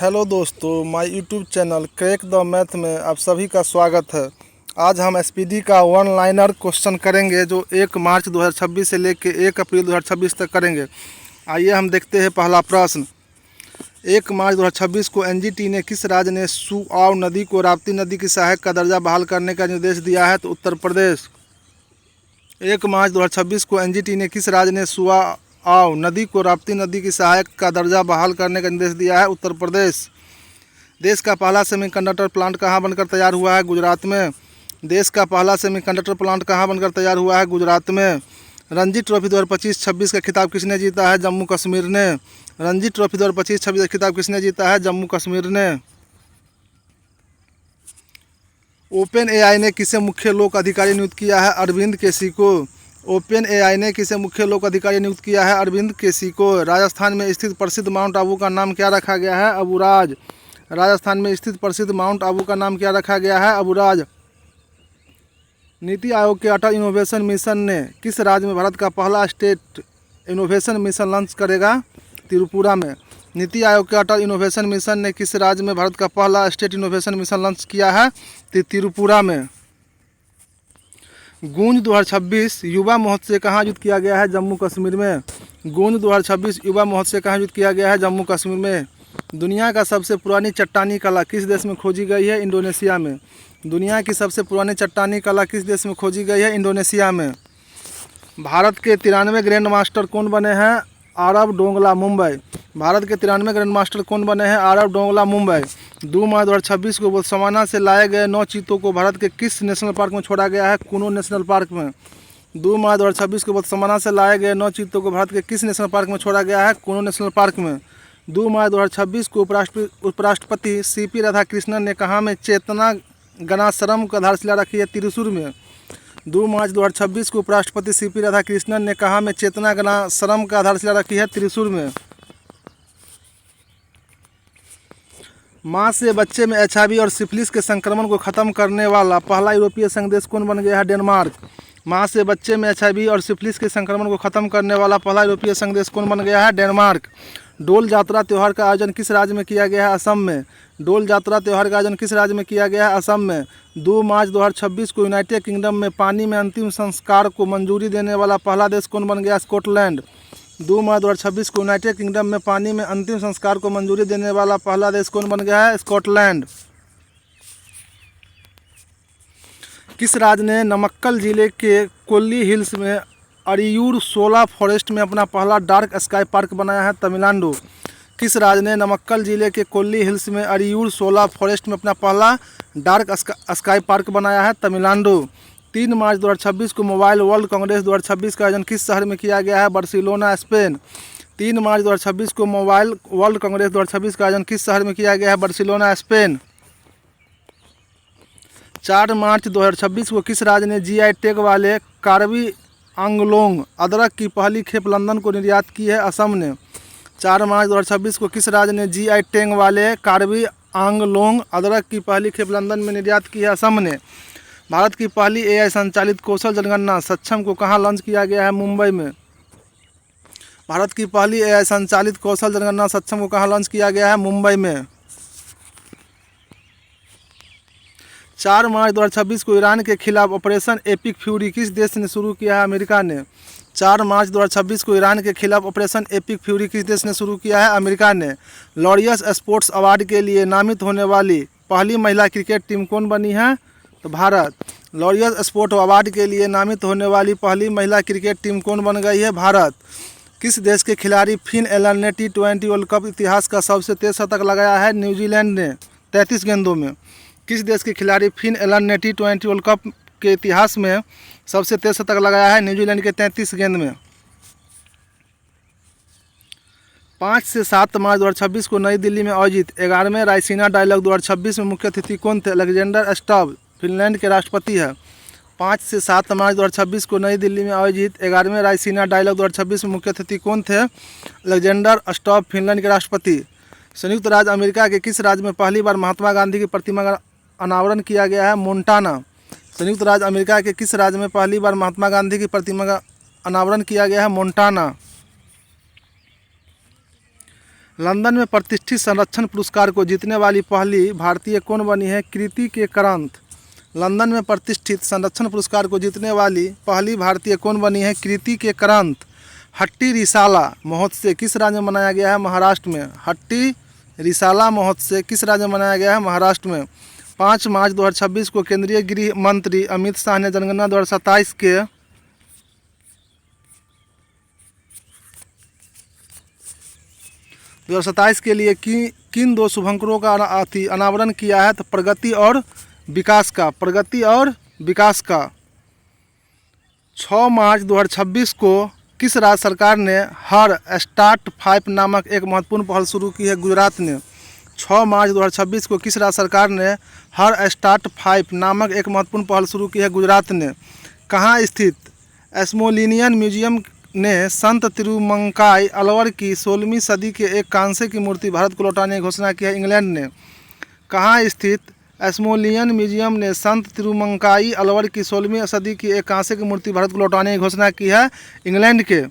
Hello दोस्तों, my YouTube channel crack the math में आप सभी का स्वागत है। आज हम एसपीडी का वन लाइनर क्वेश्चन करेंगे जो 1 मार्च 2026 से लेकर 1 अप्रैल 2026 तक करेंगे। आइए हम देखते हैं पहला प्रश्न। 1 मार्च 2026 को एनजीटी ने किस राज्य ने सुआव नदी को राप्ती नदी की सहायक का दर्जा बहाल करने का निर्देश दिया है? तो उत्तर प्रदेश। 1 मार्च 2026 को एनजीटी ने किस राज्य ने सुआव नदी को राप्ती नदी की सहायक का दर्जा बहाल करने का निर्देश दिया है? उत्तर प्रदेश। देश का पहला सेमीकंडक्टर प्लांट कहाँ बनकर तैयार हुआ है? गुजरात में। देश का पहला सेमीकंडक्टर प्लांट कहाँ बनकर तैयार हुआ है? गुजरात में। रणजी ट्रॉफी 2025-26 का खिताब किसने जीता है? जम्मू कश्मीर ने। रणजी ट्रॉफी 2025-26 का खिताब किसने जीता है? जम्मू कश्मीर ने। ओपन एआई ने किसे मुख्य लोक अधिकारी नियुक्त किया है? अरविंद केसी को। ओपन एआई ने किसे मुख्य लोक अधिकारी नियुक्त किया है? अरविंद केसी को। राजस्थान में स्थित प्रसिद्ध माउंट आबू का नाम क्या रखा गया है? अबूराज। राजस्थान में स्थित प्रसिद्ध माउंट आबू का नाम क्या रखा गया है? अबूराज। नीति आयोग के अटल इनोवेशन मिशन ने किस राज्य में भारत का पहला स्टेट इनोवेशन मिशन लॉन्च करेगा? त्रिपुरा में। नीति आयोग के अटल इनोवेशन मिशन ने किस राज्य में भारत का पहला स्टेट इनोवेशन मिशन लॉन्च किया है? त्रिपुरा में। गूंज 2026 युवा महोत्सव कहाँ आयोजित किया गया है? जम्मू कश्मीर में। गूंज 2026 युवा महोत्सव कहाँ आयोजित किया गया है? जम्मू कश्मीर में। दुनिया का सबसे पुरानी चट्टानी कला किस देश में खोजी गई है? इंडोनेशिया में। दुनिया की सबसे पुरानी चट्टानी कला किस देश में खोजी गई है? इंडोनेशिया में। भारत के 93 ग्रैंड मास्टर कौन बने हैं? आरव डोंगला, मुंबई। भारत के 93 ग्रैंड मास्टर कौन बने हैं? आरव डोंगला, मुंबई। 2 मार्च 2026 को बोत्सवाना से लाए गए 9 चीतों को भारत के किस नेशनल पार्क में छोड़ा गया है? कुनो नेशनल पार्क में। 2 मार्च 2026 को बोत्सवाना से लाए गए 9 चीतों को भारत के किस नेशनल पार्क में छोड़ा गया है? कुनो नेशनल पार्क में। 2 मार्च 2026 को उपराष्ट्रपति सीपी राधाकृष्णन ने कहाँ में चेतना गणाश्रम की आधारशिला रखी है? त्रिशूर में। 2 मार्च 2026 को उपराष्ट्रपति सीपी राधाकृष्णन ने कहाँ में चेतना गणाश्रम का आधारशिला रखी है? त्रिशूर में। माँ से बच्चे में एचआईवी और सिफिलिस के संक्रमण को खत्म करने वाला पहला यूरोपीय संघ देश कौन बन गया है? डेनमार्क। माँ से बच्चे में एचआईवी और सिफिलिस के संक्रमण को खत्म करने वाला पहला यूरोपीय संघ देश कौन बन गया है? डेनमार्क। डोल जात्रा त्यौहार का आयोजन किस राज्य में किया गया है? असम में। डोल जात्रा त्यौहार का आयोजन किस राज्य में किया गया है? असम में। 2 मार्च 2026 को यूनाइटेड किंगडम में पानी में अंतिम संस्कार को मंजूरी देने वाला पहला देश कौन बन गया? स्कॉटलैंड। 2 मार्च 2026 को यूनाइटेड किंगडम में पानी में अंतिम संस्कार को मंजूरी देने वाला पहला देश कौन बन गया है? स्कॉटलैंड। किस राज्य ने नमक्कल जिले के कोल्ली हिल्स में अरियूर शोला फॉरेस्ट में अपना पहला डार्क स्काई पार्क बनाया है? तमिलनाडु। किस राज्य ने नमक्कल जिले के कोल्ली हिल्स में अरियूर शोला फॉरेस्ट में अपना पहला डार्क स्काई पार्क बनाया है? तमिलनाडु। 3 मार्च 2026 को मोबाइल वर्ल्ड कांग्रेस 2026 का आयोजन किस शहर में किया गया है? Barcelona, Spain. 3 मार्च 2026 को मोबाइल वर्ल्ड कांग्रेस 2026 का आयोजन किस शहर में किया गया है? Barcelona, Spain. 4 मार्च 2026 को किस राज्य ने जीआई टैग वाले कार्बी आंगलोंग अदरक की पहली खेप लंदन को निर्यात की है? असम ने। 4 मार्च 2026 को किस राज्य ने जीआई टैग वाले कार्बी आंगलोंग अदरक की पहली खेप लंदन में निर्यात की है? असम ने। भारत की पहली एआई संचालित कौशल जनगणना सक्षम को कहाँ लॉन्च किया गया है? मुंबई में। भारत की पहली एआई संचालित कौशल जनगणना सक्षम को कहाँ लॉन्च किया गया है? मुंबई में। 4 मार्च 2026 को ईरान के खिलाफ ऑपरेशन एपिक फ्यूरी किस देश ने शुरू किया है? अमेरिका ने। 4 मार्च 2026 को ईरान के खिलाफ ऑपरेशन एपिक फ्यूरी किस देश ने शुरू किया है? अमेरिका ने। लॉरियस स्पोर्ट्स अवार्ड के लिए नामित होने वाली पहली महिला क्रिकेट टीम कौन बनी है? तो भारत। लॉरियस स्पोर्ट्स अवार्ड के लिए नामित होने वाली पहली महिला क्रिकेट टीम कौन बन गई है? भारत। किस देश के खिलाड़ी फिन एलन ने T20 वर्ल्ड कप इतिहास का सबसे तेज शतक लगाया है? न्यूजीलैंड ने 33 गेंदों में। किस देश के खिलाड़ी फिन एलन ने T20 वर्ल्ड कप के इतिहास में सबसे तेज शतक लगाया है? न्यूजीलैंड के 33 गेंद में। 5 से 7 मार्च 2026 को नई दिल्ली में आयोजित 11वें रायसीना डायलॉग 2026 में मुख्य अतिथि कौन थे? अलेक्जेंडर स्टब फिनलैंड के राष्ट्रपति है। 5 से 7 मार्च 2026 को नई दिल्ली में आयोजित 11वें रायसीना डायलॉग 2026 में मुख्य अतिथि कौन थे? अलेक्जेंडर स्टब फिनलैंड के राष्ट्रपति। संयुक्त राज्य अमेरिका के किस राज्य में पहली बार महात्मा गांधी की प्रतिमा का अनावरण किया गया है? मोन्टाना। संयुक्त राज्य अमेरिका के किस राज्य में पहली बार महात्मा गांधी की प्रतिमा का अनावरण किया गया है? मोन्टाना। लंदन में प्रतिष्ठित संरक्षण पुरस्कार को जीतने वाली पहली भारतीय कौन बनी है? कृति के करंत। लंदन में प्रतिष्ठित संरक्षण पुरस्कार को जीतने वाली पहली भारतीय कौन बनी है? कृति के करंत। हट्टी रिसाला महोत्सव किस राज्य में मनाया गया है? महाराष्ट्र में। हट्टी रिसाला महोत्सव किस राज्य में मनाया गया है? महाराष्ट्र में। 5 मार्च 2026 को केंद्रीय गृह मंत्री अमित शाह ने जनगणना 2027 के लिए किन 2 शुभंकरों का अनावरण किया है? तो प्रगति और विकास का। प्रगति और विकास का। 6 मार्च 2026 को किस राज्य सरकार ने हर स्टार्ट 5 नामक एक महत्वपूर्ण पहल शुरू की है? गुजरात ने। 6 मार्च 2026 को किस राज्य सरकार ने हर स्टार्ट 5 नामक एक महत्वपूर्ण पहल शुरू की है? गुजरात ने। कहाँ स्थित स्मोलिनियन म्यूजियम ने संत तिरुमंकाई अलवर की 16वीं सदी के एक कांसे की मूर्ति भारत को लौटाने की घोषणा की है? इंग्लैंड ने। कहाँ स्थित स्मोलिनियन म्यूजियम ने संत तिरुमंकाई अलवर की 16वीं सदी की एक कांसे की मूर्ति भारत को लौटाने की घोषणा की है? इंग्लैंड के।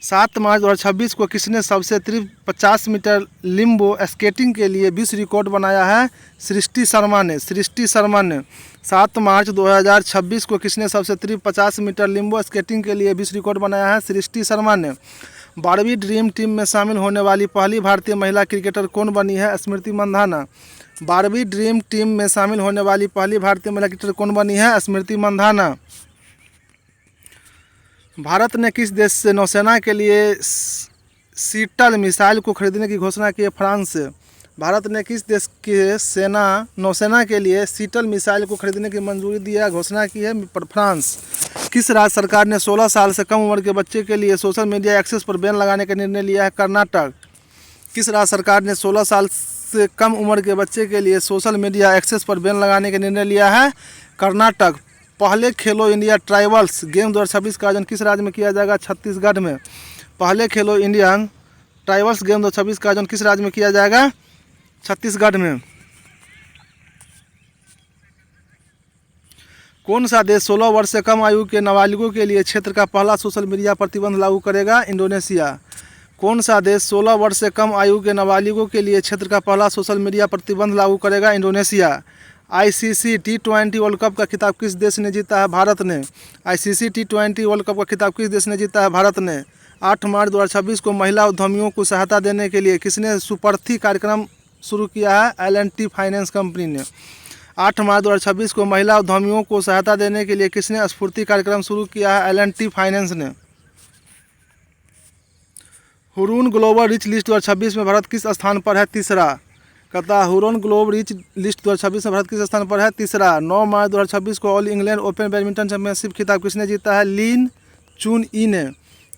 7 मार्च 2026 को किसने सबसे तीव्र 50 मीटर लिम्बो स्केटिंग के लिए विश्व रिकॉर्ड बनाया है? सृष्टि शर्मा ने। सृष्टि शर्मा ने। 7 मार्च 2026 को किसने सबसे तीव्र 50 मीटर लिम्बो स्केटिंग के लिए विश्व रिकॉर्ड बनाया है? सृष्टि शर्मा ने। 12वीं ड्रीम टीम में शामिल होने वाली पहली भारतीय महिला क्रिकेटर कौन बनी है? स्मृति मंधाना। 12वीं ड्रीम टीम में शामिल होने वाली पहली भारतीय महिला क्रिकेटर कौन बनी है? स्मृति मंधाना। भारत ने किस देश से नौसेना के लिए शीतल मिसाइल को खरीदने की घोषणा की है? फ्रांस से। भारत ने किस देश के नौसेना के लिए शीतल मिसाइल को खरीदने की मंजूरी दी है? घोषणा की है फ्रांस। किस राज्य सरकार ने 16 साल से कम उम्र के बच्चे के लिए सोशल मीडिया एक्सेस पर बैन लगाने का निर्णय लिया है? कर्नाटक। किस राज्य सरकार ने 16 साल से कम उम्र के बच्चे के लिए सोशल मीडिया एक्सेस पर बैन लगाने का निर्णय लिया है? कर्नाटक। पहले खेलो इंडिया ट्राइबल्स गेम 2026 का आयोजन किस राज्य में किया जाएगा? छत्तीसगढ़ में। पहले खेलो इंडियन ट्राइबल्स गेम 2026 का आयोजन किस राज्य में किया जाएगा? छत्तीसगढ़ में। कौन सा देश 16 वर्ष से कम आयु के नाबालिगों के लिए क्षेत्र का पहला सोशल मीडिया प्रतिबंध लागू करेगा? इंडोनेशिया। कौन सा देश 16 वर्ष से कम आयु के नाबालिगों के लिए क्षेत्र का पहला सोशल मीडिया प्रतिबंध लागू करेगा? Indonesia. ICC T20 world cup का खिताब किस देश ने जीता है? भारत ने। ICC T20 वर्ल्ड कप का खिताब किस देश ने जीता है? भारत ने। 8 मार्च 2026 को महिला उद्यमियों को सहायता देने के लिए किसने सुपर्थी कार्यक्रम शुरू किया है? L&T फाइनेंस कंपनी ने। 8 मार्च 2026 को महिला उद्यमियों को सहायता देने के लिए किसने स्फूर्ति कार्यक्रम शुरू किया है? L&T फाइनेंस ने। हुरून ग्लोबल रिच लिस्ट 2026 में भारत किस स्थान पर है? तीसरा। कहता है हुरून ग्लोबल रिच लिस्ट 2026 में भारत किस स्थान पर है? तीसरा। 9 मार्च 2026 को all England open badminton championship खिताब किसने जीता है? लिन चुन ई ने।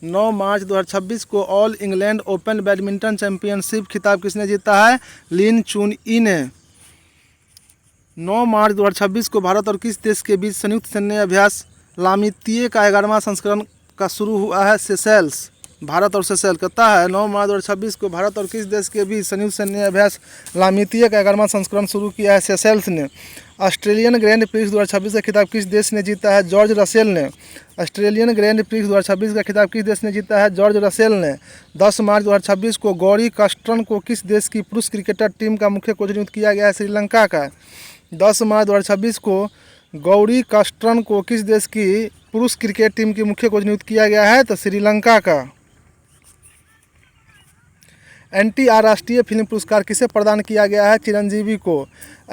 9 मार्च 2026 को all England open badminton championship खिताब किसने जीता है? लिन चुन ई ने। 9 मार्च 2026 को भारत और किस देश के बीच संयुक्त सैन्य अभ्यास लामितीय का 11वां संस्करण का शुरू हुआ है? सेशेल्स। भारत और सेशेल। कहता है 9 मार्च 2026 को भारत और किस देश के बीच संयुक्त सैन्य अभ्यास लामितीय का 11वां संस्करण शुरू किया है? सेशेल्स ने। ऑस्ट्रेलियन ग्रैंड प्रिक्स 2026 का खिताब किस देश ने जीता है? जॉर्ज रसेल ने। ऑस्ट्रेलियन ग्रैंड प्रिक्स 2026 का खिताब किस देश ने जीता है? जॉर्ज रसेल ने। 10 मार्च 2026 को गौरी कस्टन को किस देश की पुरुष क्रिकेटर टीम का मुख्य कोच नियुक्त किया गया है? श्रीलंका का। 10 मार्च 2026 को गौरी कस्टन को किस देश की पुरुष क्रिकेट टीम की मुख्य कोच नियुक्त किया गया है? तो श्रीलंका का। NTR राष्ट्रीय फिल्म पुरस्कार किसे प्रदान किया गया है? चिरंजीवी को।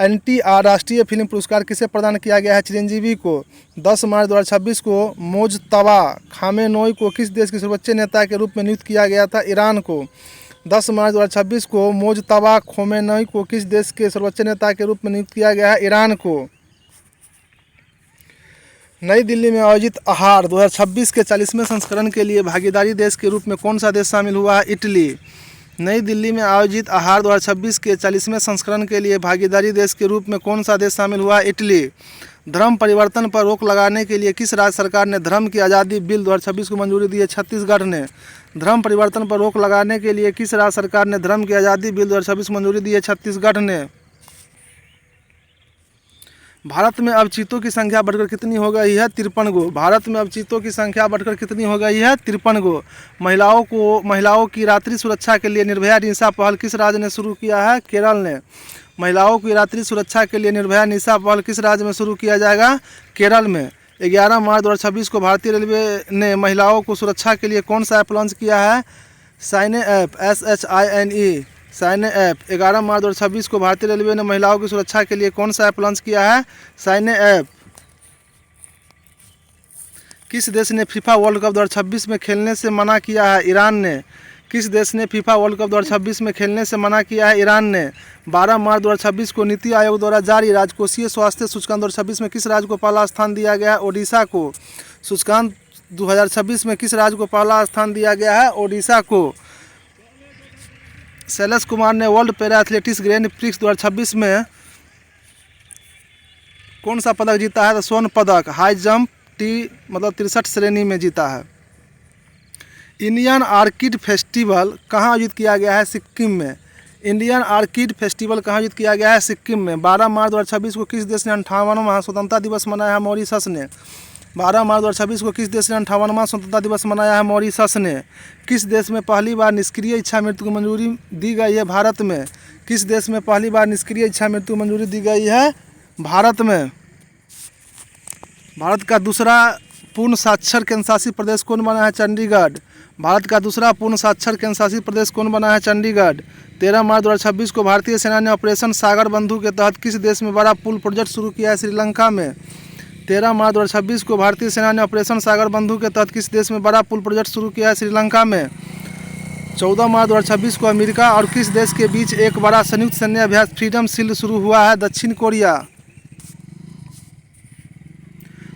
NTR राष्ट्रीय फिल्म पुरस्कार किसे प्रदान किया गया है? चिरंजीवी को। 10 मार्च 2026 को मोजतबा खामेनेई को किस देश के सर्वोच्च नेता के रूप में नियुक्त किया गया था? ईरान को। 10 मार्च 2026 को मोजतबा खामेनेई को किस देश के सर्वोच्च नेता के रूप में नियुक्त किया गया है? ईरान को। नई दिल्ली में आयोजित आहार 2026 के 40वें संस्करण के लिए भागीदारी देश के रूप में कौन सा देश शामिल हुआ है? इटली। नई दिल्ली में आयोजित आहार 2026 के 40वें संस्करण के लिए भागीदारी देश के रूप में कौन सा देश शामिल हुआ? इटली। धर्म परिवर्तन पर रोक लगाने के लिए किस राज्य सरकार ने धर्म की आज़ादी बिल 2026 को मंजूरी दी है? छत्तीसगढ़ ने। धर्म परिवर्तन पर रोक लगाने के लिए किस राज्य सरकार ने धर्म की आज़ादी बिल 2026 को मंजूरी दी है? छत्तीसगढ़ ने। भारत में अब चीतों की संख्या बढ़कर कितनी हो गई है? 53 गो। भारत में अब चीतों की संख्या बढ़कर कितनी हो गई है? 53 गो। महिलाओं की रात्रि सुरक्षा के लिए निर्भया निशा पहल किस राज्य ने शुरू किया है? केरल ने। महिलाओं की रात्रि सुरक्षा के लिए निर्भया निशा पहल किस राज्य में शुरू किया जाएगा? केरल में। 11 मार्च 2026 को भारतीय रेलवे ने महिलाओं को सुरक्षा के लिए कौन सा ऐप लॉन्च किया है? साइने ऐप, SHINE, साइने ऐप। 11 मार्च 2026 को भारतीय रेलवे ने महिलाओं की सुरक्षा के लिए कौन सा ऐप लॉन्च किया है? साइने ऐप। किस देश ने फीफा वर्ल्ड कप 2026 में खेलने से मना किया है? ईरान ने। किस देश ने फीफा वर्ल्ड कप 2026 में खेलने से मना किया है? ईरान ने। 12 मार्च 2026 को नीति आयोग द्वारा जारी राजकोषीय स्वास्थ्य सूचकांक 2026 में किस राज्य को पहला स्थान दिया गया है? ओडिशा को। सूचकांक 2026 में किस राज्य को पहला स्थान दिया गया है? ओडिशा को। शैलेश कुमार ने world para athletics grand prix 2026 में कौन सा पदक जीता है? तो स्वर्ण पदक हाई जंप मतलब 63 श्रेणी में जीता है। इंडियन ऑर्किड फेस्टिवल कहाँ आयोजित किया गया है? सिक्किम में। इंडियन ऑर्किड फेस्टिवल कहाँ आयोजित किया गया है? सिक्किम में। 12 मार्च 2026 को किस देश ने 58वां स्वतंत्रता दिवस मनाया है? मॉरिशस ने। 12 मार्च 2026 को किस देश ने 58वां स्वतंत्रता दिवस मनाया है? मॉरिशस ने। किस देश में पहली बार निष्क्रिय इच्छा मृत्यु को मंजूरी दी गई है? भारत में। किस देश में पहली बार निष्क्रिय इच्छा मृत्यु मंजूरी दी गई है? भारत में। भारत का दूसरा पूर्ण साक्षर केंद्रशासित प्रदेश कौन बना है? चंडीगढ़। भारत का दूसरा पूर्ण साक्षर केंद्रशासित प्रदेश कौन बना है? चंडीगढ़। 13 मार्च 2026 को भारतीय सेना ने ऑपरेशन सागर बंधु के तहत किस देश में बड़ा पुल प्रोजेक्ट शुरू किया है? श्रीलंका में। 13 मार्च 2026 को भारतीय सेना ने ऑपरेशन सागर बंधु के तहत किस देश में बड़ा पुल प्रोजेक्ट शुरू किया है? श्रीलंका में। 14 मार्च 2026 को अमेरिका और किस देश के बीच एक बड़ा संयुक्त सैन्य अभ्यास फ्रीडम शील्ड शुरू हुआ है? दक्षिण कोरिया।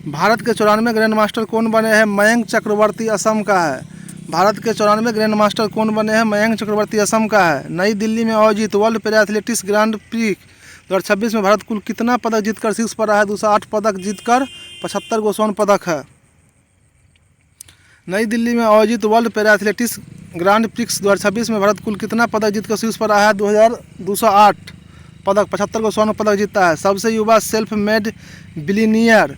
भारत के 94 ग्रैंड मास्टर कौन बने हैं? मयंक चक्रवर्ती असम का है। भारत के 94 ग्रैंड मास्टर कौन बने हैं? मयंक चक्रवर्ती असम का है। नई दिल्ली में आयोजित world para athletics grand prix 2026 में भारत कुल कितना पदक जीतकर शीर्ष पर रहा है? 208 पदक जीतकर 75 गो स्वर्ण पदक है। नई दिल्ली में आयोजित world para athletics grand prix 2026 में भारत कुल कितना पदक जीतकर शीर्ष पर रहा है? 208 पदक, 75 गो स्वर्ण पदक जीता है। सबसे युवा सेल्फ मेड बिलियनियर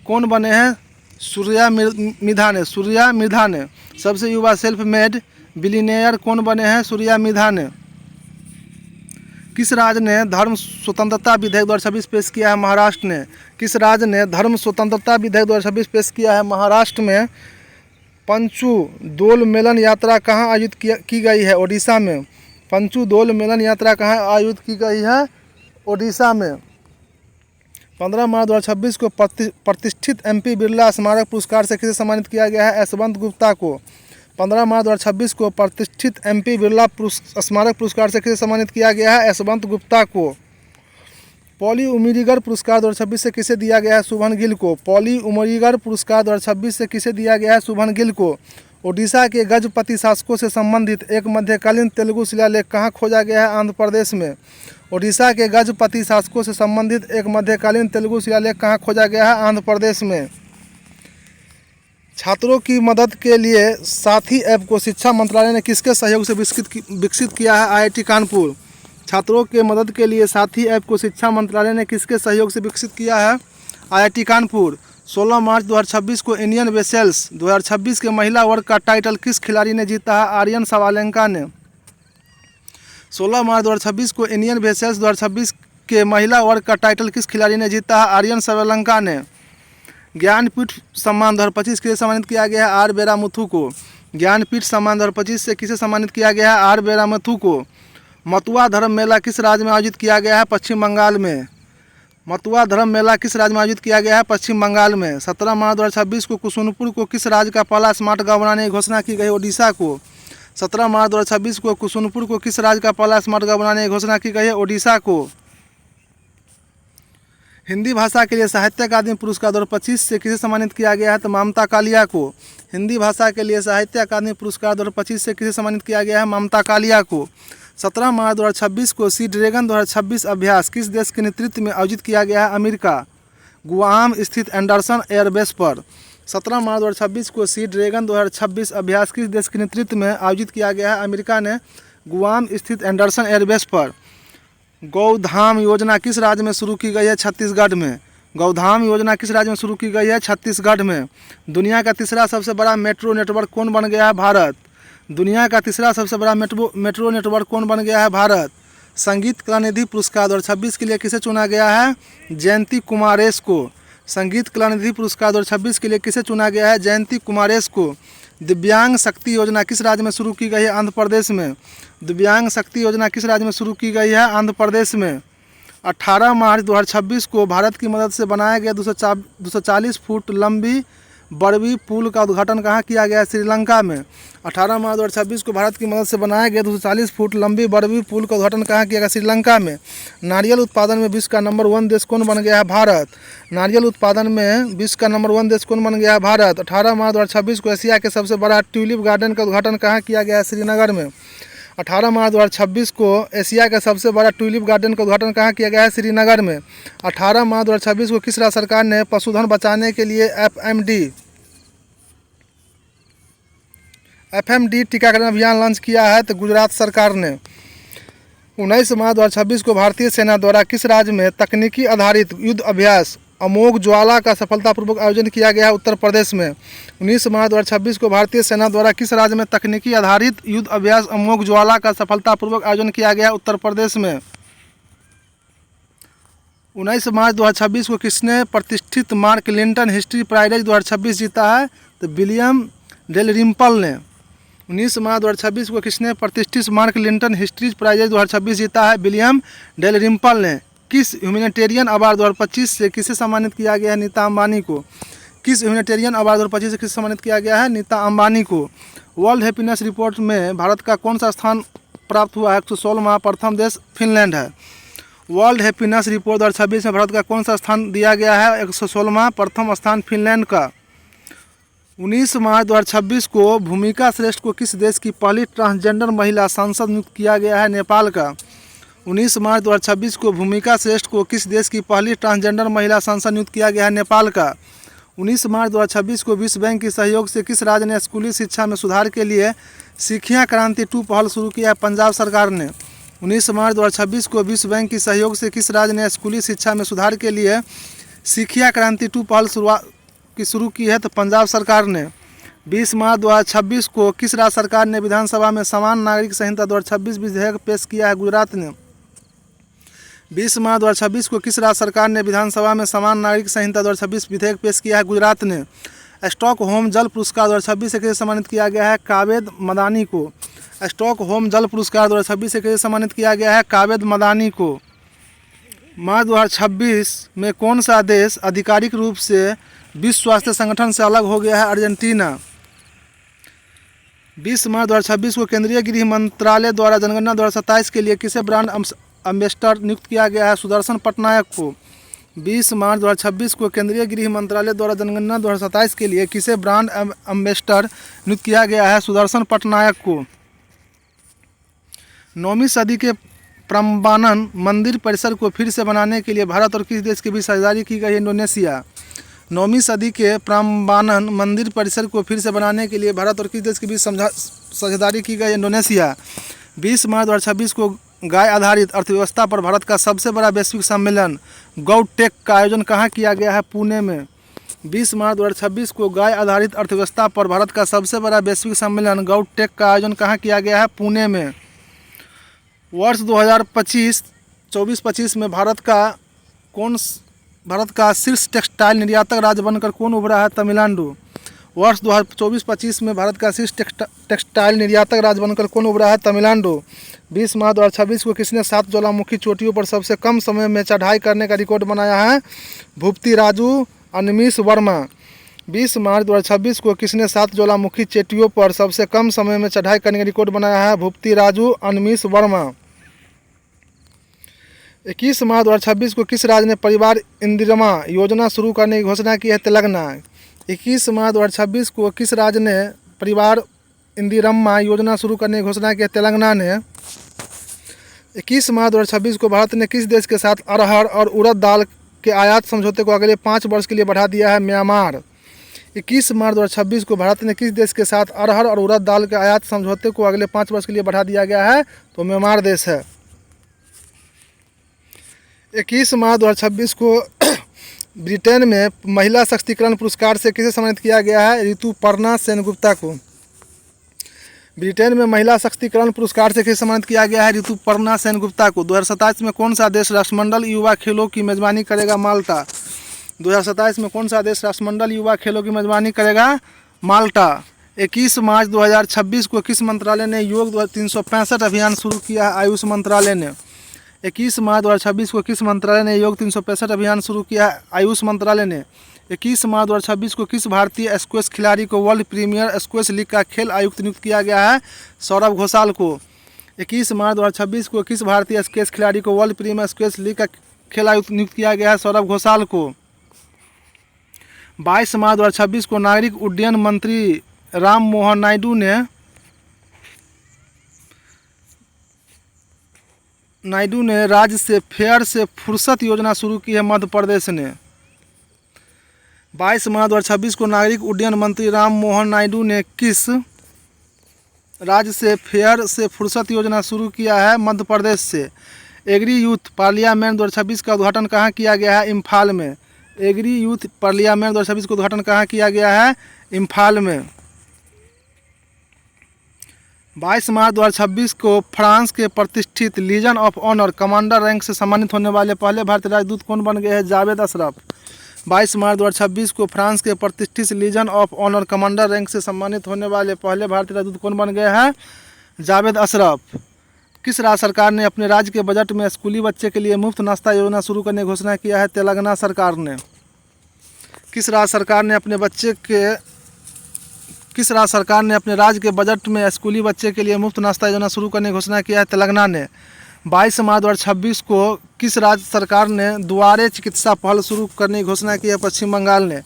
कौन बने हैं? सूर्या मिधा ने। सबसे युवा सेल्फ मेड बिलियनियर कौन बने हैं? सूर्या मिधा ने। किस राज्य ने धर्म स्वतंत्रता विधेयक 2026 पेश किया है? महाराष्ट्र ने। किस राज्य ने धर्म स्वतंत्रता विधेयक 2026 पेश किया है? महाराष्ट्र में। पंचू दोल मेलन यात्रा कहाँ आयोजित की गई है? ओडिशा में। पंचू दोल मेलन यात्रा कहाँ आयोजित की गई है? ओडिशा में। 15 मार्च 2026 को प्रतिष्ठित MP बिरला स्मारक पुरस्कार से किसे सम्मानित किया गया है? यशवंत गुप्ता को। 15 मार्च 2026 को प्रतिष्ठित MP बिरला स्मारक पुरस्कार से किसे सम्मानित किया गया है? यशवंत गुप्ता को। पॉली उमरीगर पुरस्कार 2026 से किसे दिया गया है? शुभन गिल को। पॉली उमरीगर पुरस्कार 2026 से किसे दिया गया है? शुभन गिल को। ओडिशा के गजपति शासकों से संबंधित एक मध्यकालीन तेलुगु शिलालेख कहाँ खोजा गया है? आंध्र प्रदेश में। ओडिशा के गजपति शासकों से संबंधित एक मध्यकालीन तेलुगु शिलालेख कहाँ खोजा गया है? आंध्र प्रदेश में। छात्रों की मदद के लिए साथी ऐप को शिक्षा मंत्रालय ने किसके सहयोग से विकसित किया है? IIT कानपुर। छात्रों के मदद के लिए साथी ऐप को शिक्षा मंत्रालय ने किसके सहयोग से विकसित किया है? IIT कानपुर। 16 मार्च 2026 को इंडियन वेसल्स 2026 के महिला वर्ग का टाइटल किस खिलाड़ी ने जीता है? आर्यन सवालेंका ने। 16 मार्च 2026 को इंडियन वेसल्स 2026 के महिला वर्ग का टाइटल किस खिलाड़ी ने जीता है? आर्यन सवालेंका ने। ज्ञानपीठ सम्मान 2025 किसे सम्मानित किया गया है? आर बेरामुथु को। ज्ञानपीठ सम्मान 2025 से किसे सम्मानित किया गया है? आर बेरामुथु को। मतुआ धर्म मेला किस राज्य में आयोजित किया गया है? पश्चिम बंगाल में। मतुआ धर्म मेला किस राज्य में आयोजित किया गया है? पश्चिम बंगाल में। 17 मार्च 2026 को कुसुनपुर को किस राज्य का पहला स्मार्ट गाँव बनाने की घोषणा की गई? ओडिशा को। 17 मार्च 2026 को कुसुनपुर को किस राज्य का पहला स्मार्ट गाँव बनाने की घोषणा की गई है? ओडिशा को। हिंदी भाषा के लिए साहित्य अकादमी पुरस्कार 2025 से किसे सम्मानित किया गया है? तो ममता कालिया को। हिंदी भाषा के लिए साहित्य अकादमी पुरस्कार 2025 से किसे सम्मानित किया गया है? ममता कालिया को। 17 मार्च 2026 को सी ड्रैगन 2026 अभ्यास किस देश के नेतृत्व में आयोजित किया गया है? अमेरिका, गुआम स्थित एंडरसन एयरबेस पर। 17 मार्च 2026 को सी ड्रैगन 2026 अभ्यास किस देश के नेतृत्व में आयोजित किया गया है? अमेरिका ने, गुआम स्थित एंडरसन एयरबेस पर। गौधाम योजना किस राज्य में शुरू की गई है? छत्तीसगढ़ में। गौधाम योजना किस राज्य में शुरू की गई है? छत्तीसगढ़ में। दुनिया का तीसरा सबसे बड़ा मेट्रो नेटवर्क कौन बन गया है? भारत। दुनिया का तीसरा सबसे बड़ा मेट्रो नेटवर्क कौन बन गया है? भारत। संगीत कलानिधि पुरस्कार 2026 के लिए किसे चुना गया है? जयंती कुमारेश को। संगीत कलानिधि पुरस्कार 2026 के लिए किसे चुना गया है? जयंती कुमारेश को। दिव्यांग शक्ति योजना किस राज्य में शुरू की गई है? आंध्र प्रदेश में। दिव्यांग शक्ति योजना किस राज्य में शुरू की गई है? आंध्र प्रदेश में। 18 मार्च 2026 को भारत की मदद से बनाया गया 240 फुट लंबी बरवी पुल का उद्घाटन कहाँ किया गया है? श्रीलंका में। 18 मार्च 2026 को भारत की मदद से बनाया गया 240 फुट लंबी बरवी पुल का उद्घाटन कहाँ किया गया? श्रीलंका में। नारियल उत्पादन में विश्व का नंबर 1 देश कौन बन गया है? भारत। नारियल उत्पादन में विश्व का नंबर 1 देश कौन बन गया है? भारत। 18 मार्च 2026 को एशिया के सबसे बड़ा ट्यूलिप गार्डन का उद्घाटन कहाँ किया गया है? श्रीनगर में। 18 मार्च 2026 को एशिया का सबसे बड़ा ट्यूलिप गार्डन का उद्घाटन कहाँ किया गया है? श्रीनगर में। 18 मार्च 2026 को किस राज्य सरकार ने पशुधन बचाने के लिए एफएमडी टीकाकरण अभियान लॉन्च किया है? तो गुजरात सरकार ने। 19 मार्च 2026 को भारतीय सेना द्वारा किस राज्य में तकनीकी आधारित युद्ध अभ्यास अमोघ ज्वाला का सफलतापूर्वक आयोजन किया गया है? उत्तर प्रदेश में। 19 मार्च 2026 को भारतीय सेना द्वारा किस राज्य में तकनीकी आधारित युद्ध अभ्यास अमोघ ज्वाला का सफलतापूर्वक आयोजन किया गया है? उत्तर प्रदेश में। 19 मार्च 2026 को किसने प्रतिष्ठित मार्क लिंटन हिस्ट्री प्राइज 2026 जीता है? तो विलियम डेलरिम्पल ने। 19 मार्च 2026 को किसने प्रतिष्ठित मार्क लिंटन हिस्ट्री प्राइज 2026 जीता है? विलियम डेलरिम्पल ने। किस ह्यूमैनिटेरियन अवार्ड 2025 से किसे सम्मानित किया गया है? नीता अंबानी को। किस ह्यूमैनिटेरियन अवार्ड 2025 से किसे सम्मानित किया गया है? नीता अंबानी को। वर्ल्ड हैप्पीनेस रिपोर्ट में भारत का कौन सा स्थान प्राप्त हुआ है? 116वां। प्रथम देश फिनलैंड है। वर्ल्ड हैप्पीनेस रिपोर्ट 2026 में भारत का कौन सा स्थान दिया गया है? 116वां। प्रथम स्थान फिनलैंड का। 19 मार्च 2026 को भूमिका श्रेष्ठ को किस देश की पहली ट्रांसजेंडर महिला सांसद नियुक्त किया गया है? नेपाल का। 19 मार्च 2026 को भूमिका श्रेष्ठ को किस देश की पहली ट्रांसजेंडर महिला सांसद नियुक्त किया गया है? नेपाल का। 19 मार्च 2026 को विश्व बैंक के सहयोग से किस राज्य ने स्कूली शिक्षा में सुधार के लिए शिक्षा क्रांति 2 पहल शुरू किया है? पंजाब सरकार ने। 19 मार्च 2026 को विश्व बैंक के सहयोग से किस राज्य ने स्कूली शिक्षा में सुधार के लिए शिक्षा क्रांति 2 पहल शुरू की है? तो पंजाब सरकार ने। 20 मार्च 2026 को किस राज्य सरकार ने विधानसभा में समान नागरिक संहिता 2026 विधेयक पेश किया है? गुजरात ने। 20 मार्च 2026 को किस राज्य सरकार ने विधानसभा में समान नागरिक संहिता 2026 विधेयक पेश किया है? गुजरात ने। स्टॉकहोम जल पुरस्कार 2026 से किसे सम्मानित किया गया है? कावेद मदानी को। स्टॉकहोम जल पुरस्कार 2026 से किसे सम्मानित किया गया है? कावेद मदानी को। मार्च 2026 में कौन सा देश आधिकारिक रूप से विश्व स्वास्थ्य संगठन से अलग हो गया है? अर्जेंटीना। 20 मार्च 2026 को केंद्रीय गृह मंत्रालय द्वारा जनगणना 2027 के लिए किसे ब्रांड एम्बेसडर नियुक्त किया गया है? सुदर्शन पटनायक को। 20 मार्च 2026 को केंद्रीय गृह मंत्रालय द्वारा जनगणना 2027 के लिए किसे ब्रांड एम्बेसडर नियुक्त किया गया है? सुदर्शन पटनायक को। 9वीं सदी के प्राम्बानन मंदिर परिसर को फिर से बनाने के लिए भारत और किस देश के बीच साझेदारी की गई है? इंडोनेशिया। 9वीं सदी के प्राम्बानन मंदिर परिसर को फिर से बनाने के लिए भारत और किस देश के बीच साझेदारी की गई? इंडोनेशिया। 20 मार्च 2026 को गाय आधारित अर्थव्यवस्था पर भारत का सबसे बड़ा वैश्विक सम्मेलन गौटेक का आयोजन कहाँ किया गया है? पुणे में। 20 मार्च 2026 को गाय आधारित अर्थव्यवस्था पर भारत का सबसे बड़ा वैश्विक सम्मेलन गौटेक का आयोजन कहाँ किया गया है? पुणे में। वर्ष 2025 में भारत का शीर्ष टेक्सटाइल निर्यातक राज्य बनकर कौन उभरा है? तमिलनाडु। वर्ष 2024-25 में भारत का शीर्ष टेक्सटाइल निर्यातक राज्य बनकर कौन उभरा है? तमिलनाडु। 20 मार्च 2026 को किसने 7 ज्वालामुखी चोटियों पर सबसे कम समय में चढ़ाई करने का रिकॉर्ड बनाया है? भूपति राजू अनमीश वर्मा। 20 मार्च 2026 को किसने 7 ज्वालामुखी चोटियों पर सबसे कम समय में चढ़ाई करने का रिकॉर्ड बनाया है? भूपति राजू अनमीश वर्मा। 21 मार्च 2026 को किस राज्य ने परिवार इंदिरमा योजना शुरू करने की घोषणा की है? तेलंगाना। 21 मार्च 2026 को किस राज्य ने परिवार इंदिरमा योजना शुरू करने की घोषणा की है? तेलंगाना ने। 21 मार्च 2026 को भारत ने किस देश के साथ अरहर और उड़द दाल के आयात समझौते को अगले 5 वर्ष के लिए बढ़ा दिया है? म्यांमार। 21 मार्च 2026 को भारत ने किस देश के साथ अरहर और उड़द दाल के आयात समझौते को अगले 5 वर्ष के लिए बढ़ा दिया गया है? तो म्यांमार देश है। 21 मार्च 2026 को ब्रिटेन में महिला सशक्तिकरण पुरस्कार से किसे सम्मानित किया गया है? ऋतुपर्णा सेनगुप्ता को। ब्रिटेन में महिला सशक्तिकरण पुरस्कार से किसे सम्मानित किया गया है? ऋतुपर्णा सेनगुप्ता को। 2027 में कौन सा देश राष्ट्रमंडल युवा खेलों की मेजबानी करेगा? माल्टा। 2027 में कौन सा देश राष्ट्रमंडल युवा खेलों की मेजबानी करेगा? माल्टा। 21 मार्च 2026 को किस मंत्रालय ने योग 365 अभियान शुरू किया है? आयुष मंत्रालय ने। 21 मार्च 2026 को किस मंत्रालय ने योग 365 अभियान शुरू किया है? आयुष मंत्रालय ने। 21 मार्च 2026 को किस भारतीय स्क्वैश खिलाड़ी को वर्ल्ड प्रीमियर स्क्वैश लीग का खेल आयुक्त नियुक्त किया गया है? सौरभ घोषाल को। 21 मार्च 2026 को किस भारतीय स्क्वैश खिलाड़ी को वर्ल्ड प्रीमियर स्क्वैश लीग का खेल आयुक्त नियुक्त किया गया है? सौरभ घोषाल को। 22 मार्च 2026 को नागरिक उड्डयन मंत्री राम मोहन नायडू ने राज्य से फेयर से फुर्सत योजना शुरू की है मध्य प्रदेश ने। 22 मार्च 2026 को नागरिक उड्डयन मंत्री राम मोहन नायडू ने किस राज्य से फेयर से फुर्सत योजना शुरू किया है? मध्य प्रदेश से। एग्री यूथ पार्लियामेंट 2026 का उद्घाटन कहाँ किया गया है? इम्फाल में। एग्री यूथ पार्लियामेंट 2026 का उद्घाटन कहाँ किया गया है? इम्फाल में। 22 मार्च 2026 को फ्रांस के प्रतिष्ठित Legion of Honour commander rank से सम्मानित होने वाले पहले भारतीय राजदूत कौन बन गए हैं? जावेद अशरफ। 22 मार्च 2026 को फ्रांस के प्रतिष्ठित Legion of Honour commander rank से सम्मानित होने वाले पहले भारतीय राजदूत कौन बन गए हैं? जावेद अशरफ। किस राज्य सरकार ने अपने राज्य के बजट में स्कूली बच्चे के लिए मुफ्त नाश्ता योजना शुरू करने की घोषणा किया है? तेलंगाना सरकार ने। किस राज्य सरकार ने अपने राज्य के बजट में स्कूली बच्चे के लिए मुफ्त नाश्ता योजना शुरू करने की घोषणा किया है? तेलंगाना ने। 22 मार्च 2026 को किस राज्य सरकार ने दुआरे चिकित्सा पहल शुरू करने की घोषणा की है? पश्चिम बंगाल ने।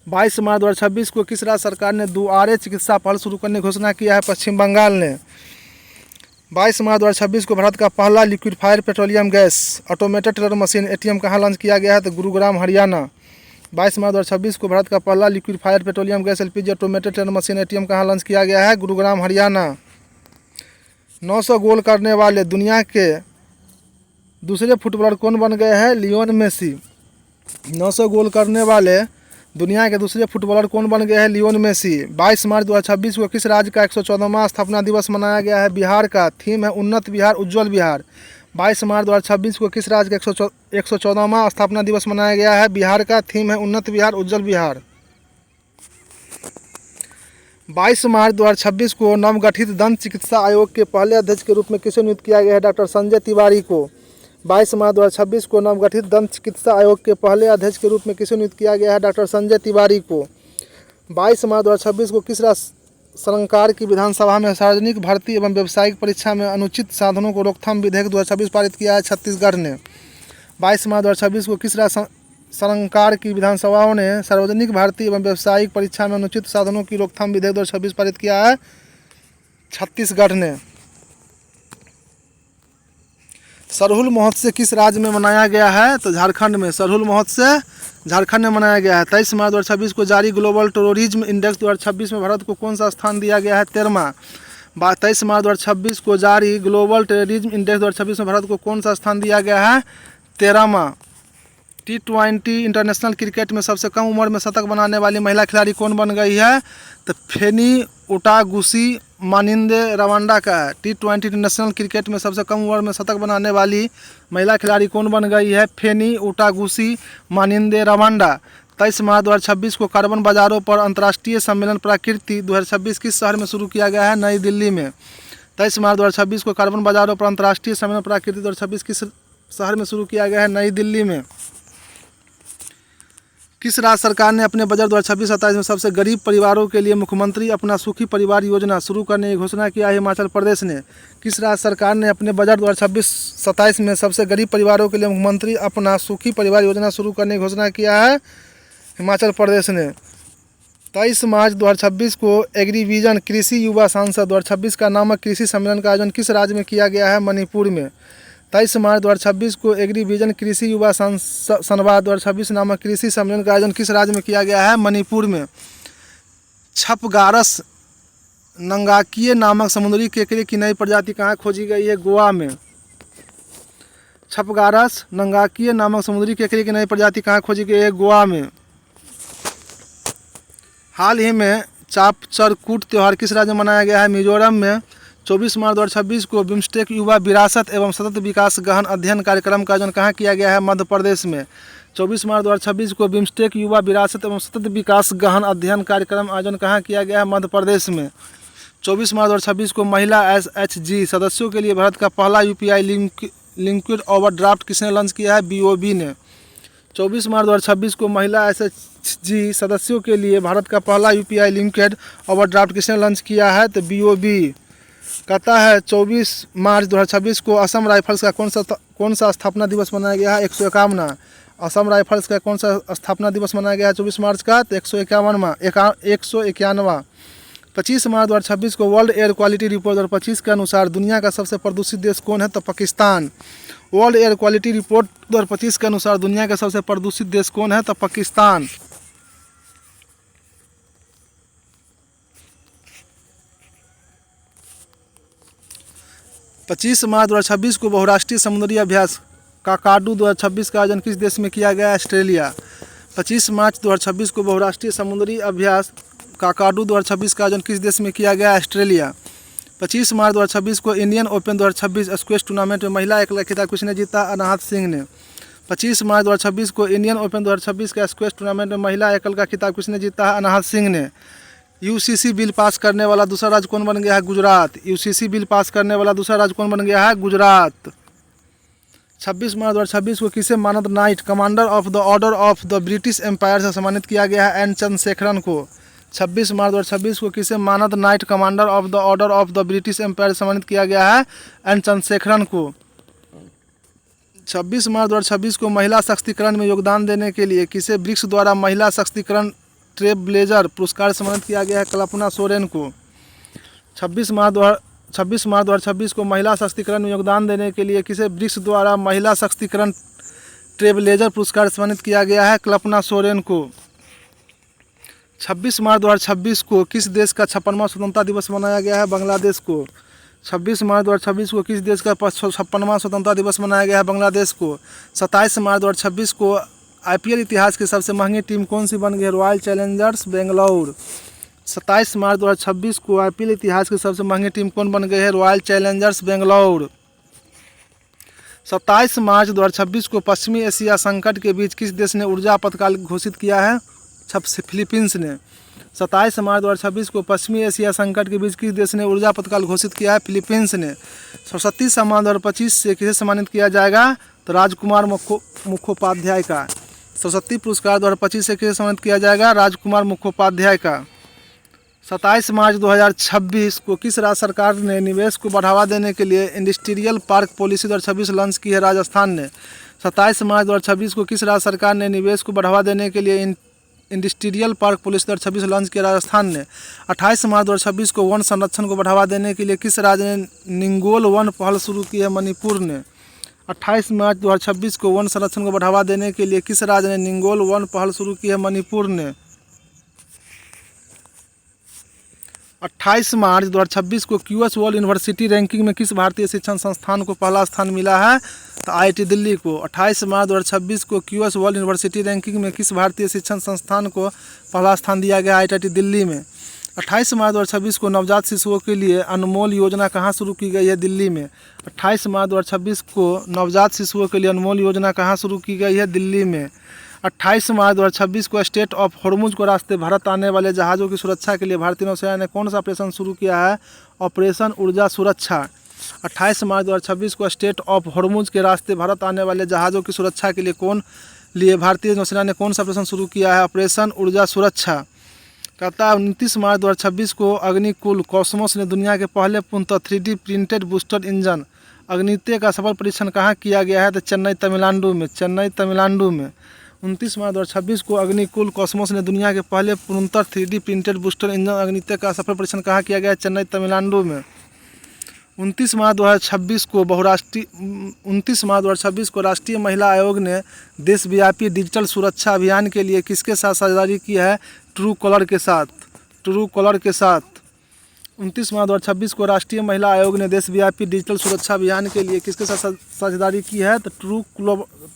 22 मार्च 2026 को किस राज्य सरकार ने दुआरे चिकित्सा पहल शुरू करने की घोषणा किया है? पश्चिम बंगाल ने। 22 मार्च 2026 को भारत का पहला liquefied petroleum gas automated teller machine ATM कहाँ लॉन्च किया गया है? तो गुरुग्राम हरियाणा। 22 मार्च 2026 को भारत का पहला liquefied petroleum gas LPG automated teller machine ATM कहाँ लॉन्च किया गया है? गुरुग्राम हरियाणा। 900 गोल करने वाले दुनिया के दूसरे फुटबॉलर कौन बन गए हैं? Lionel Messi. 900 गोल करने वाले दुनिया के दूसरे फुटबॉलर कौन बन गए हैं? Lionel Messi. 22 मार्च 2026 को किस राज्य का 114वां स्थापना दिवस मनाया गया है? बिहार का। थीम है उन्नत बिहार उज्ज्वल बिहार। 22 मार्च 2026 को किस राज्य का 114वां स्थापना दिवस मनाया गया है? बिहार का। थीम है उन्नत बिहार उज्ज्वल बिहार। 22 मार्च 2026 को नवगठित दंत चिकित्सा आयोग के पहले अध्यक्ष के रूप में किसे नियुक्त किया गया है? डॉक्टर संजय तिवारी को। 22 मार्च 2026 को नवगठित दंत चिकित्सा आयोग के पहले अध्यक्ष के रूप में किसे नियुक्त किया गया है? डॉक्टर संजय तिवारी को। 22 मार्च 2026 को किस राज्य सरकार की विधानसभा में सार्वजनिक भर्ती एवं व्यावसायिक परीक्षा में अनुचित साधनों को रोकथाम विधेयक 2026 पारित किया है? छत्तीसगढ़ ने। 22 मार्च 2026 को किस राज्य सरकार की विधानसभाओं ने सार्वजनिक भर्ती एवं व्यावसायिक परीक्षा में अनुचित साधनों की रोकथाम विधेयक 2026 पारित किया है? छत्तीसगढ़ ने। सरहुल महोत्सव किस राज्य में मनाया गया है? तो झारखंड में। सरहुल महोत्सव झारखंड में मनाया गया है। 23 मार्च 2026 को जारी ग्लोबल टेररिज्म इंडेक्स 2026 में भारत को कौन सा स्थान दिया गया है? 13वां। 23 मार्च 2026 को जारी ग्लोबल टेररिज्म इंडेक्स 2026 में भारत को कौन सा स्थान दिया गया है? 13वां। T20 इंटरनेशनल क्रिकेट में सबसे कम उम्र में शतक बनाने वाली महिला खिलाड़ी कौन बन गई है? तो फेनी ओटागुसी मानिंदे रवांडा का है। T20 इंटरनेशनल क्रिकेट में सबसे कम उम्र में शतक बनाने वाली महिला खिलाड़ी कौन बन गई है? फेनी ओटागुसी मानिंदे रवांडा। 23 मार्च 2026 को कार्बन बाजारों पर अंतर्राष्ट्रीय सम्मेलन प्रकृति 2026 किस शहर में शुरू किया गया है? नई दिल्ली में। 23 मार्च 2026 को कार्बन बाजारों पर अंतर्राष्ट्रीय सम्मेलन प्रकृति 2026 किस शहर में शुरू किया गया है? नई दिल्ली में। किस राज्य सरकार ने अपने बजट 2026-27 में सबसे गरीब परिवारों के लिए मुख्यमंत्री अपना सुखी परिवार योजना शुरू करने की घोषणा किया है? हिमाचल प्रदेश ने। किस राज्य सरकार ने अपने बजट 2026-27 में सबसे गरीब परिवारों के लिए मुख्यमंत्री अपना सुखी परिवार योजना शुरू करने की घोषणा किया है? हिमाचल प्रदेश ने। 23 मार्च 2026 को एग्रीविजन कृषि युवा सांसद 2026 का नामक कृषि सम्मेलन का आयोजन किस राज्य में किया गया है? मणिपुर में। 23 मार्च 2026 को एग्रीविजन कृषि युवा संवाद 2026 नामक कृषि सम्मेलन का आयोजन किस राज्य में किया गया है? मणिपुर में। छपगारस नंगाकिए नामक समुद्री केकड़े की नई प्रजाति कहाँ खोजी गई है? गोवा में। छपगारस नंगाकिए नामक समुद्री केकड़े की नई प्रजाति कहाँ खोजी गई है? गोवा में। हाल ही में चापचरकूट त्यौहार किस राज्य में मनाया गया है? मिजोरम में। 24 मार्च 2026 को बिम्स्टेक युवा विरासत एवं सतत विकास गहन अध्ययन कार्यक्रम का आयोजन कहाँ किया गया है? मध्य प्रदेश में। 24 मार्च 2026 को बिम्स्टेक युवा विरासत एवं सतत विकास गहन अध्ययन कार्यक्रम आयोजन कहाँ किया गया है? मध्य प्रदेश में। 24 मार्च 2026 को महिला SHG सदस्यों के लिए भारत का पहला UPI लिक्विड ओवरड्राफ्ट किसने लॉन्च किया है? BOB ने। 24 मार्च 2026 को महिला SHG सदस्यों के लिए भारत का पहला UPI लिक्विड ओवरड्राफ्ट किसने लॉन्च किया है? तो BOB। कहता है 24 मार्च 2026 को असम राइफल्स का कौन सा स्थापना दिवस मनाया गया है? 151वां। असम राइफल्स का कौन सा स्थापना दिवस मनाया गया है 24 मार्च का? तो 151वां। 25 मार्च 2026 को वर्ल्ड एयर क्वालिटी रिपोर्ट 2025 के अनुसार दुनिया का सबसे प्रदूषित देश कौन है? तो Pakistan. World air quality report 2025 के अनुसार दुनिया का सबसे प्रदूषित देश कौन है? तो पाकिस्तान। 25 मार्च 2026 को बहुराष्ट्रीय समुद्री अभ्यास काकाडू 2026 का आयोजन किस देश में किया गया? ऑस्ट्रेलिया। 25 मार्च 2026 को बहुराष्ट्रीय समुद्री अभ्यास काकाडू 2026 का आयोजन किस देश में किया गया? ऑस्ट्रेलिया। 25 मार्च 2026 को इंडियन ओपन 2026 स्क्वैश टूर्नामेंट में महिला एकल खिताब किसने जीता? अनाहत सिंह ने। 25 मार्च 2026 को इंडियन ओपन 2026 का स्क्वैश टूर्नामेंट में महिला एकल का खिताब किसने जीता है? अनाहत सिंह ने। UCC बिल पास करने वाला दूसरा राज्य कौन बन गया है? गुजरात। UCC बिल पास करने वाला दूसरा राज्य कौन बन गया है? गुजरात। 26 मार्च 2026 को किसे मानद Knight Commander of the Order of the British Empire से सम्मानित किया गया है? एन चंद्रशेखरन को। 26 मार्च 2026 को किसे मानद Knight Commander of the Order of the British Empire से सम्मानित किया गया है? एन चंद्रशेखरन को। 26 मार्च 2026 को महिला सशक्तिकरण में योगदान देने के लिए किसे ब्रिक्स द्वारा महिला सशक्तिकरण ट्रेलब्लेजर पुरस्कार सम्मानित किया गया है? कल्पना सोरेन को। 26 मार्च 2026 को महिला सशक्तिकरण में योगदान देने के लिए किसे ब्रिक्स द्वारा महिला सशक्तिकरण ट्रेलब्लेजर पुरस्कार सम्मानित किया गया है? कल्पना सोरेन को। 26 मार्च 2026 को किस देश का 56वां स्वतंत्रता दिवस मनाया गया है? बांग्लादेश को। 26 मार्च 2026 को किस देश का 56वां स्वतंत्रता दिवस मनाया गया है? बांग्लादेश को। 27 मार्च 2026 को IPL इतिहास की सबसे महंगी टीम कौन सी बन गई है? Royal Challengers Bangalore. 27 मार्च 2026 को IPL इतिहास की सबसे महंगी टीम कौन बन गई है? Royal Challengers Bangalore. 27 मार्च 2026 को पश्चिमी एशिया संकट के बीच किस देश ने ऊर्जा आपातकाल घोषित किया है? फिलीपींस ने। 27 मार्च 2026 को पश्चिमी एशिया संकट के बीच किस देश ने ऊर्जा आपातकाल घोषित किया है? फिलीपींस ने। सरस्वती सम्मान 2025 से किसे सम्मानित किया जाएगा? तो राजकुमार मुखोपाध्याय का। सरस्वती पुरस्कार 2025 से किसे सम्मानित किया जाएगा? राजकुमार मुखोपाध्याय का। 27 मार्च 2026 को किस राज्य सरकार ने निवेश को बढ़ावा देने के लिए इंडस्ट्रियल पार्क पॉलिसी 2026 लॉन्च की है? राजस्थान ने। 27 मार्च 2026 को किस राज्य सरकार ने निवेश को बढ़ावा देने के लिए इंडस्ट्रियल पार्क पॉलिसी 2026 लॉन्च किया? राजस्थान ने। 28 मार्च 2026 को वन संरक्षण को बढ़ावा देने के लिए किस राज्य ने निंगोल वन पहल शुरू की है? मणिपुर ने। 28 मार्च 2026 को वन संरक्षण को बढ़ावा देने के लिए किस राज्य ने निंगोल वन पहल शुरू की है? मणिपुर ने। 28 मार्च 2026 को QS वर्ल्ड यूनिवर्सिटी रैंकिंग में किस भारतीय शिक्षण संस्थान को पहला स्थान मिला है? तो IIT दिल्ली को। 28 मार्च 2026 को QS वर्ल्ड यूनिवर्सिटी रैंकिंग में किस भारतीय शिक्षण संस्थान को पहला स्थान दिया गया? IIT दिल्ली में। 28 मार्च 2026 को नवजात शिशुओं के लिए अनमोल योजना कहाँ शुरू की गई है? दिल्ली में। 28 मार्च 2026 को नवजात शिशुओं के लिए अनमोल योजना कहाँ शुरू की गई है? दिल्ली में। 28 मार्च 2026 को स्टेट ऑफ हॉर्मुज को रास्ते भारत आने वाले जहाज़ों की सुरक्षा के लिए भारतीय नौसेना ने कौन सा ऑपरेशन शुरू किया है? ऑपरेशन ऊर्जा सुरक्षा। 28 मार्च 2026 को स्टेट ऑफ हॉर्मुज के रास्ते भारत आने वाले जहाज़ों की सुरक्षा के लिए भारतीय नौसेना ने कौन सा ऑपरेशन शुरू किया है? ऑपरेशन ऊर्जा सुरक्षा। कहता है 29 मार्च 2026 को अग्निकुल कॉस्मोस ने दुनिया के पहले पूर्णतः 3D प्रिंटेड बूस्टर इंजन अग्नित्य का सफल परीक्षण कहाँ किया गया है? तो चेन्नई तमिलनाडु में। 29 मार्च 2026 को अग्निकुल कॉस्मोस ने दुनिया के पहले पूर्णतः 3D प्रिंटेड बूस्टर इंजन अग्नित्य का सफल परीक्षण कहाँ किया गया है? चेन्नई तमिलनाडु में। 29 मार्च 2026 को राष्ट्रीय महिला आयोग ने देशव्यापी डिजिटल सुरक्षा अभियान के लिए किसके साथ साझेदारी की है? ट्रू कॉलर के साथ। 29 मार्च 2026 को राष्ट्रीय महिला आयोग ने देशव्यापी डिजिटल सुरक्षा अभियान के लिए किसके साथ साझेदारी की है? तो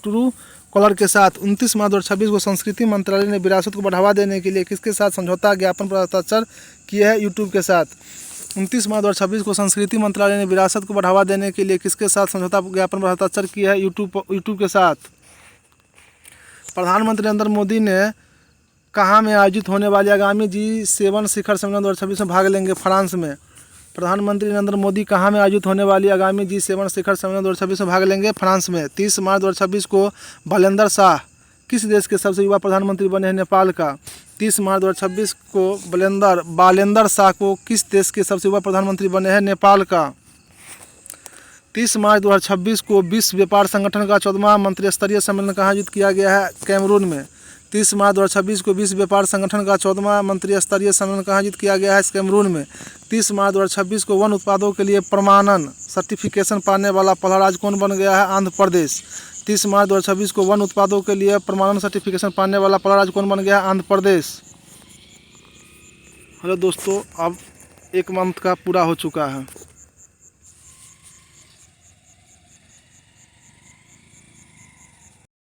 ट्रू कॉलर के साथ। 29 मार्च 2026 को संस्कृति मंत्रालय ने विरासत को बढ़ावा देने के लिए किसके साथ समझौता ज्ञापन पर हस्ताक्षर किए हैं? यूट्यूब के साथ। 29 मार्च 2026 को संस्कृति मंत्रालय ने विरासत को बढ़ावा देने के लिए किसके साथ समझौता ज्ञापन पर हस्ताक्षर किया है? यूट्यूब के साथ। प्रधानमंत्री नरेंद्र मोदी ने कहाँ में आयोजित होने वाली आगामी G7 शिखर सम्मेलन 2026 में भाग लेंगे? फ्रांस में। प्रधानमंत्री नरेंद्र मोदी कहाँ में आयोजित होने वाली आगामी G7 शिखर सम्मेलन 2026 में भाग लेंगे? फ्रांस में। 30 मार्च 2026 को बालेंदर शाह किस देश के सबसे युवा प्रधानमंत्री बने हैं? नेपाल का। 30 मार्च 2026 को बालेंदर शाह को किस देश के सबसे युवा प्रधानमंत्री बने हैं? नेपाल का। 30 मार्च 2026 को विश्व व्यापार संगठन का 14वां मंत्रिस्तरीय सम्मेलन कहाँ आयोजित किया गया है? कैमरून में। 30 मार्च 2026 को विश्व व्यापार संगठन का 14वां मंत्रिस्तरीय सम्मेलन कहाँ आयोजित किया गया है? कैमरून में। 30 मार्च 2026 को वन उत्पादों के लिए प्रमाणन सर्टिफिकेशन पाने वाला पहला राज्य कौन बन गया है? आंध्र प्रदेश। 30 मार्च 2026 को वन उत्पादों के लिए प्रमाणन सर्टिफिकेशन पाने वाला पहला राज्य कौन बन गया है? आंध्र प्रदेश। हेलो दोस्तों, अब 1 मंथ का पूरा हो चुका है।